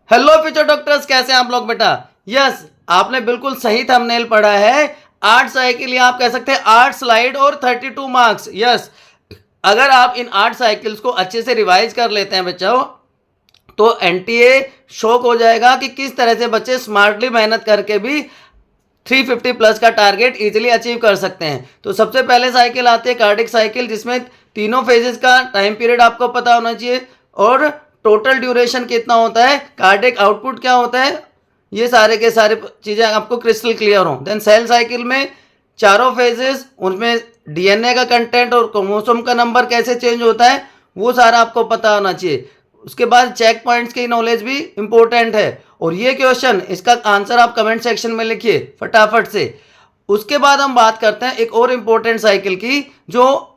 Hello future doctors, कैसे हैं आप लोग बेटा। यस, आपने बिल्कुल सही थंबनेल पढ़ा है। 8 साइकिल या आप कह सकते हैं 8 स्लाइड और 32 मार्क्स। यस, अगर आप इन 8 साइकिल्स को अच्छे से रिवाइज कर लेते हैं बच्चों, तो एनटीए शॉक हो जाएगा कि किस तरह से बच्चे स्मार्टली मेहनत करके भी 350 प्लस का टारगेट इजीली अचीव कर सकते हैं। तो सबसे पहले साइकिल आती है कार्डिक साइकिल, जिसमें तीनों फेजेस का टाइम पीरियड आपको पता होना चाहिए और टोटल ड्यूरेशन कितना होता है, कार्डिक आउटपुट क्या होता है, ये सारे के सारे चीज़ें आपको क्रिस्टल क्लियर हो। देन सेल साइकिल में चारों फेजेस, उनमें डीएनए का कंटेंट और क्रोमोसोम का नंबर कैसे चेंज होता है, वो सारा आपको पता होना चाहिए। उसके बाद चेक पॉइंट्स की नॉलेज भी इंपॉर्टेंट है। और ये क्वेश्चन, इसका आंसर आप कमेंट सेक्शन में लिखिए फटाफट से। उसके बाद हम बात करते हैं एक और इम्पोर्टेंट साइकिल की, जो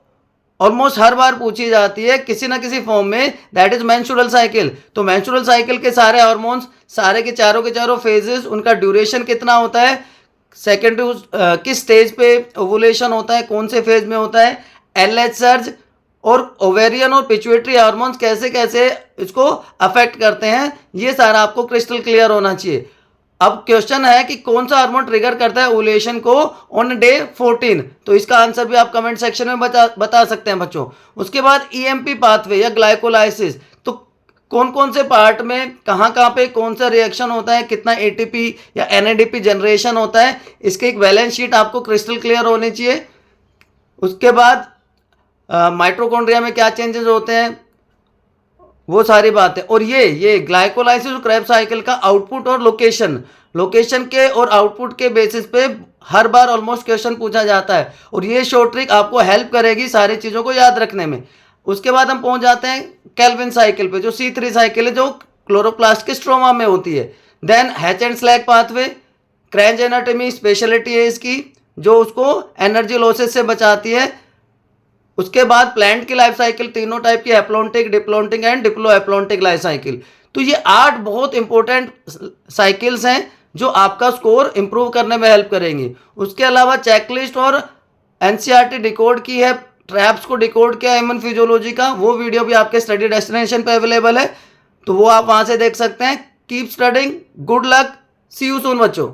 ऑलमोस्ट हर बार पूछी जाती है किसी ना किसी फॉर्म में, दैट इज मेंस्ट्रुअल साइकिल। तो मेंस्ट्रुअल साइकिल के सारे हार्मोन्स, सारे के चारों फेजेस, उनका ड्यूरेशन कितना होता है, सेकेंड किस स्टेज पे ओवुलेशन होता है, कौन से फेज में होता है, एलएच सर्ज और ओवेरियन और पिट्यूटरी हार्मोन्स कैसे कैसे इसको अफेक्ट करते हैं, ये सारा आपको क्रिस्टल क्लियर होना चाहिए। अब क्वेश्चन है कि कौन सा हार्मोन ट्रिगर करता है ओवुलेशन को ऑन डे 14, तो इसका आंसर भी आप कमेंट सेक्शन में बता सकते हैं बच्चों। उसके बाद ईएमपी पाथवे या ग्लाइकोलाइसिस, तो कौन कौन से पार्ट में कहाँ कहाँ पे कौन सा रिएक्शन होता है, कितना एटीपी या एनएडीपी जनरेशन होता है, इसकी एक बैलेंस शीट आपको क्रिस्टल क्लियर होनी चाहिए। उसके बाद माइटोकॉन्ड्रिया में क्या चेंजेस होते हैं, वो सारी बातें। और ये ग्लाइकोलाइसिस और क्रेब्स साइकिल का आउटपुट और लोकेशन के और आउटपुट के बेसिस पे हर बार ऑलमोस्ट क्वेश्चन पूछा जाता है, और ये शॉर्ट ट्रिक आपको हेल्प करेगी सारी चीज़ों को याद रखने में। उसके बाद हम पहुंच जाते हैं केल्विन साइकिल पे, जो C3 साइकिल है, जो क्लोरोप्लास्ट के स्ट्रोमा में होती है। Then Hatch and Slack pathway, Kranz anatomy specialty है इसकी, जो उसको एनर्जी लॉसेस से बचाती है। उसके बाद प्लांट की लाइफ साइकिल तीनों टाइप की, haplontic, diplontic and diplohaplontic life cycle. तो ये 8 बहुत इंपॉर्टेंट साइकिल्स हैं जो आपका स्कोर इंप्रूव करने में हेल्प करेंगी। उसके अलावा चेकलिस्ट और एनसीईआरटी डिकोड की है, ट्रैप्स को डिकोड किया ह्यूमन फिजियोलॉजी का, वो वीडियो भी आपके स्टडी डेस्टिनेशन पे अवेलेबल है, तो वो आप वहां से देख सकते हैं। Keep studying, good luck, see you soon बच्चों।